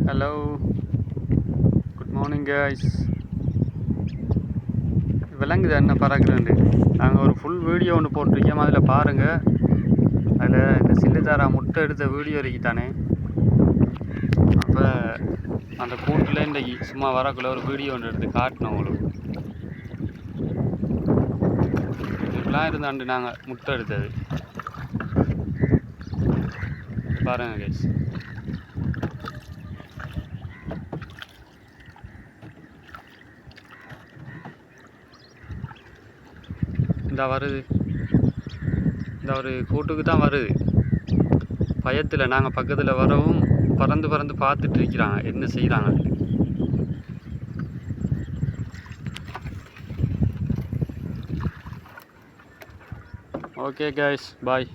Hello, good morning guys. விளங்குது என்ன பறக்குதுண்டு. நாங்கள் ஒரு ஃபுல் வீடியோ ஒன்று போட்டிருக்கோம், அதில் பாருங்கள். அதில் இந்த சில்லுதாரா முட்டை எடுத்த வீடியோ இருக்குதானே. அப்போ அந்த கூட்டில் இன்றைக்கி சும்மா வரக்குள்ள ஒரு வீடியோ ஒன்று எடுத்து காட்டினோம் உங்களுக்கு. இப்படிலாம் இருந்தாண்டு நாங்கள் முட்டை எடுத்தது பாருங்கள் கைஸ். இந்த வருது, இந்த ஒரு கூட்டுக்கு தான் வருது. பயத்தில் நாங்கள் பக்கத்தில் வரவும் பறந்து பறந்து பார்த்துட்டு இருக்கிறாங்க என்ன செய்கிறாங்க. ஓகே கைஸ், பாய்.